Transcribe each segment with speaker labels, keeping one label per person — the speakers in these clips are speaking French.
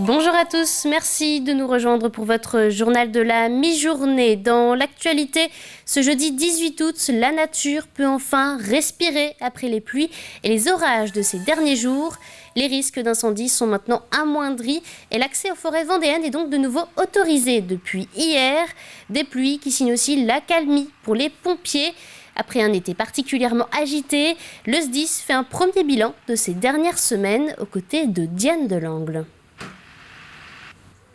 Speaker 1: Bonjour à tous, merci de nous rejoindre pour votre journal de la mi-journée. Dans l'actualité, ce jeudi 18 août, la nature peut enfin respirer après les pluies et les orages de ces derniers jours. Les risques d'incendie sont maintenant amoindris et l'accès aux forêts vendéennes est donc de nouveau autorisé depuis hier. Des pluies qui signent aussi l'accalmie pour les pompiers. Après un été particulièrement agité, le SDIS fait un premier bilan de ces dernières semaines aux côtés de Diane Delangle.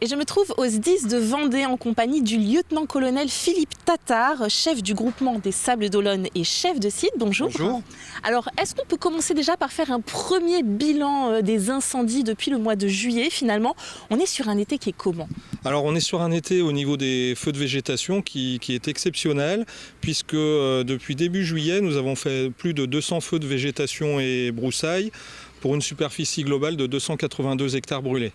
Speaker 2: Et je me trouve au SDIS de Vendée en compagnie du lieutenant-colonel Philippe Tatard, chef du groupement des Sables d'Olonne et chef de site. Bonjour.
Speaker 3: Bonjour.
Speaker 2: Alors, est-ce qu'on peut commencer déjà par faire un premier bilan des incendies depuis le mois de juillet finalement? On est sur un été qui est comment?
Speaker 3: Alors on est sur un été au niveau des feux de végétation qui est exceptionnel puisque depuis début juillet nous avons fait plus de 200 feux de végétation et broussailles pour une superficie globale de 282 hectares brûlés.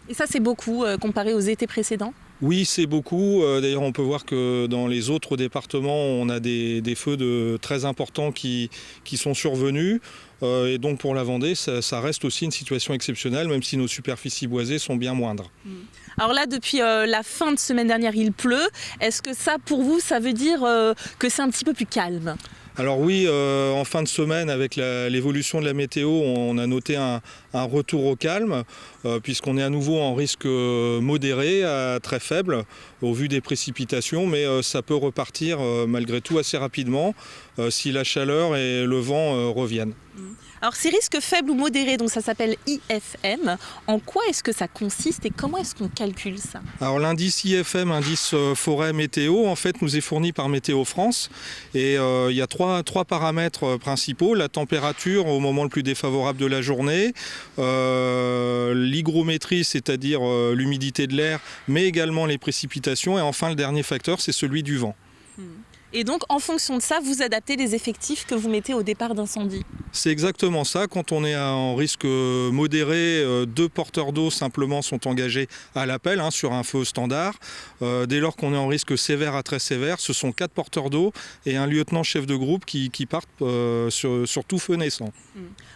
Speaker 2: Et ça c'est beaucoup comparé aux étés précédents?
Speaker 3: Oui, c'est beaucoup. D'ailleurs, on peut voir que dans les autres départements, on a des feux très importants qui sont survenus. Et donc pour la Vendée, ça reste aussi une situation exceptionnelle, même si nos superficies boisées sont bien moindres.
Speaker 2: Alors là, depuis la fin de semaine dernière, il pleut. Est-ce que ça, pour vous, ça veut dire que c'est un petit peu plus calme?
Speaker 3: Alors oui, en fin de semaine, avec l'évolution de la météo, on a noté un retour au calme, puisqu'on est à nouveau en risque modéré à très faible, au vu des précipitations, mais ça peut repartir malgré tout assez rapidement, si la chaleur et le vent reviennent.
Speaker 2: Alors ces risques faibles ou modérés, donc ça s'appelle IFM, en quoi est-ce que ça consiste et comment est-ce qu'on calcule ça?
Speaker 3: Alors l'indice IFM, indice forêt météo, en fait nous est fourni par Météo France et il y a trois paramètres principaux: la température au moment le plus défavorable de la journée, l'hygrométrie, c'est-à-dire l'humidité de l'air, mais également les précipitations, et enfin le dernier facteur, c'est celui du vent.
Speaker 2: Et donc, en fonction de ça, vous adaptez les effectifs que vous mettez au départ d'incendie?
Speaker 3: C'est exactement ça. Quand on est en risque modéré, 2 porteurs d'eau simplement sont engagés à l'appel sur un feu standard. Dès lors qu'on est en risque sévère à très sévère, ce sont 4 porteurs d'eau et un lieutenant chef de groupe qui partent sur tout feu naissant.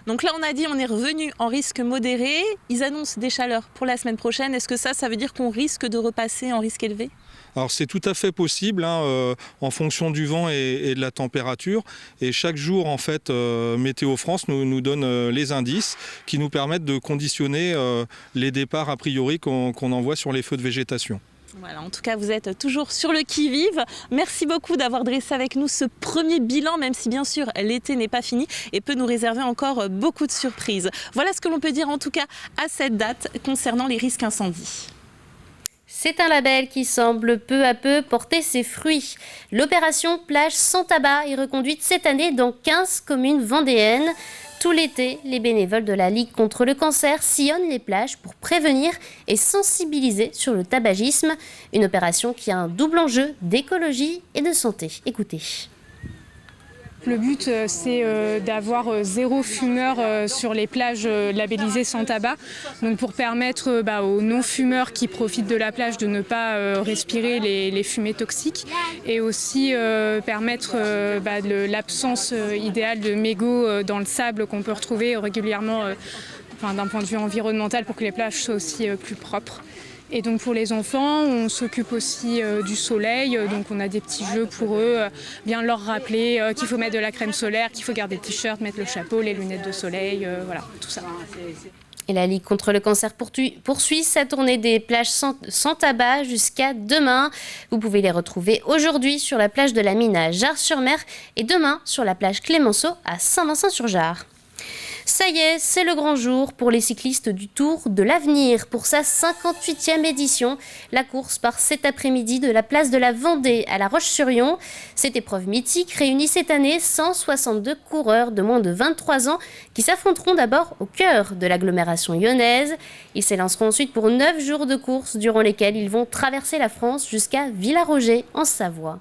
Speaker 2: Donc là, on a dit on est revenu en risque modéré. Ils annoncent des chaleurs pour la semaine prochaine. Est-ce que ça veut dire qu'on risque de repasser en risque élevé?
Speaker 3: Alors c'est tout à fait possible en fonction du vent et de la température, et chaque jour en fait Météo France nous donne les indices qui nous permettent de conditionner les départs a priori qu'on envoie sur les feux de végétation.
Speaker 2: Voilà, en tout cas vous êtes toujours sur le qui-vive. Merci beaucoup d'avoir dressé avec nous ce premier bilan, même si bien sûr l'été n'est pas fini et peut nous réserver encore beaucoup de surprises. Voilà ce que l'on peut dire en tout cas à cette date concernant les risques incendies.
Speaker 1: C'est un label qui semble peu à peu porter ses fruits. L'opération Plage sans tabac est reconduite cette année dans 15 communes vendéennes. Tout l'été, les bénévoles de la Ligue contre le cancer sillonnent les plages pour prévenir et sensibiliser sur le tabagisme. Une opération qui a un double enjeu d'écologie et de santé. Écoutez.
Speaker 4: Le but, c'est d'avoir 0 fumeur sur les plages labellisées sans tabac. Donc pour permettre aux non-fumeurs qui profitent de la plage de ne pas respirer les fumées toxiques, et aussi permettre l'absence idéale de mégots dans le sable qu'on peut retrouver régulièrement d'un point de vue environnemental, pour que les plages soient aussi plus propres. Et donc pour les enfants, on s'occupe aussi du soleil, donc on a des petits jeux pour eux, bien leur rappeler qu'il faut mettre de la crème solaire, qu'il faut garder le t-shirt, mettre le chapeau, les lunettes de soleil, voilà, tout ça.
Speaker 1: Et la Ligue contre le cancer poursuit sa tournée des plages sans tabac jusqu'à demain. Vous pouvez les retrouver aujourd'hui sur la plage de la Mine à Jars-sur-Mer et demain sur la plage Clémenceau à Saint-Vincent-sur-Jard. Ça y est, c'est le grand jour pour les cyclistes du Tour de l'Avenir. Pour sa 58e édition, la course part cet après-midi de la place de la Vendée à La Roche-sur-Yon. Cette épreuve mythique réunit cette année 162 coureurs de moins de 23 ans qui s'affronteront d'abord au cœur de l'agglomération lyonnaise. Ils s'élanceront ensuite pour 9 jours de course durant lesquels ils vont traverser la France jusqu'à Villaroger en Savoie.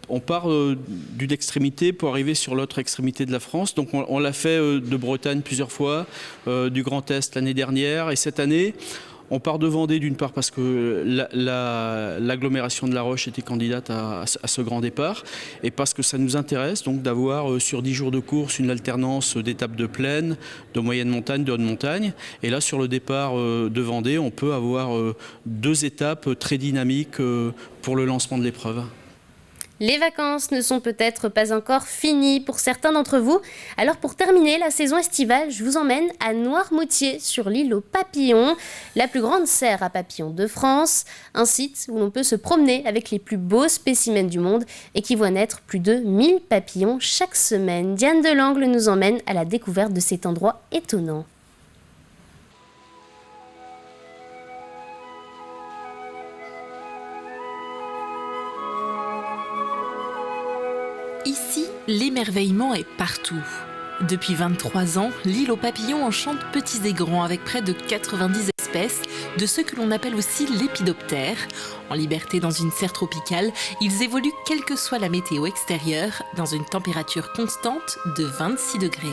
Speaker 5: On part d'une extrémité pour arriver sur l'autre extrémité de la France. Donc on l'a fait de Bretagne plusieurs fois, du Grand Est l'année dernière. Et cette année, On part de Vendée d'une part parce que l'agglomération de La Roche était candidate à ce grand départ et parce que ça nous intéresse donc d'avoir sur 10 jours de course une alternance d'étapes de plaine, de moyenne montagne, de haute montagne. Et là sur le départ de Vendée, on peut avoir 2 étapes très dynamiques pour le lancement de l'épreuve.
Speaker 1: Les vacances ne sont peut-être pas encore finies pour certains d'entre vous. Alors pour terminer la saison estivale, je vous emmène à Noirmoutier sur l'île aux papillons, la plus grande serre à papillons de France. Un site où l'on peut se promener avec les plus beaux spécimens du monde et qui voit naître plus de 1000 papillons chaque semaine. Diane Delangle nous emmène à la découverte de cet endroit étonnant.
Speaker 6: Ici, l'émerveillement est partout. Depuis 23 ans, l'île aux papillons enchante petits et grands avec près de 90 espèces, de ceux que l'on appelle aussi lépidoptères. En liberté dans une serre tropicale, ils évoluent quelle que soit la météo extérieure, dans une température constante de 26 degrés.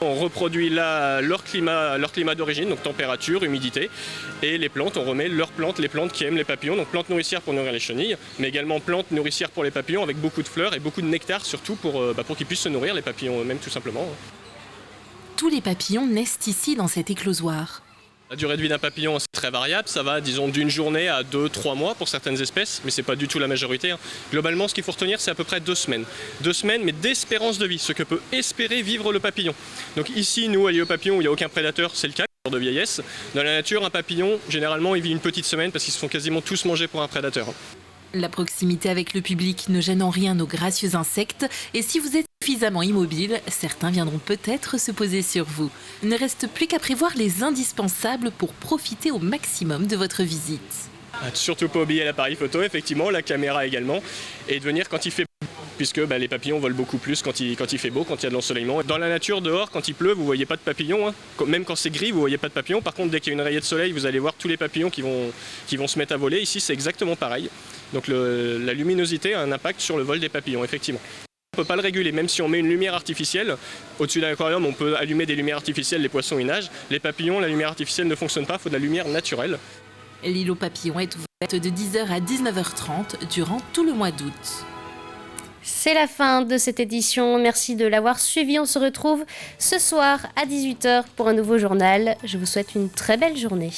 Speaker 7: On reproduit là leur climat d'origine, donc température, humidité, et les plantes, on remet leurs plantes, les plantes qui aiment les papillons, donc plantes nourricières pour nourrir les chenilles, mais également plantes nourricières pour les papillons avec beaucoup de fleurs et beaucoup de nectar surtout pour qu'ils puissent se nourrir, les papillons eux-mêmes tout simplement.
Speaker 6: Tous les papillons naissent ici dans cet éclosoir.
Speaker 7: La durée de vie d'un papillon, c'est très variable, ça va disons d'une journée à 2-3 mois pour certaines espèces, mais c'est pas du tout la majorité. Globalement, ce qu'il faut retenir, c'est à peu près 2 semaines. 2 semaines, mais d'espérance de vie, ce que peut espérer vivre le papillon. Donc ici, nous, à l'île aux papillons, où il n'y a aucun prédateur, c'est le cas de vieillesse. Dans la nature, un papillon, généralement, il vit une petite semaine parce qu'ils se font quasiment tous manger pour un prédateur.
Speaker 6: La proximité avec le public ne gêne en rien nos gracieux insectes, et si vous êtes suffisamment immobile, certains viendront peut-être se poser sur vous. Il ne reste plus qu'à prévoir les indispensables pour profiter au maximum de votre visite.
Speaker 7: Surtout pas oublier l'appareil photo, effectivement, la caméra également, et de venir quand il fait beau, puisque les papillons volent beaucoup plus quand il fait beau, quand il y a de l'ensoleillement. Dans la nature, dehors, quand il pleut, vous voyez pas de papillons, hein. Même quand c'est gris, vous voyez pas de papillons. Par contre, dès qu'il y a une rayée de soleil, vous allez voir tous les papillons qui vont se mettre à voler. Ici, c'est exactement pareil. Donc la luminosité a un impact sur le vol des papillons, effectivement. On ne peut pas le réguler, même si on met une lumière artificielle. Au-dessus d'un aquarium, on peut allumer des lumières artificielles, les poissons y nagent. Les papillons, la lumière artificielle ne fonctionne pas, il faut de la lumière naturelle.
Speaker 6: L'île aux papillons est ouverte de 10h à 19h30 durant tout le mois d'août.
Speaker 1: C'est la fin de cette édition. Merci de l'avoir suivi. On se retrouve ce soir à 18h pour un nouveau journal. Je vous souhaite une très belle journée.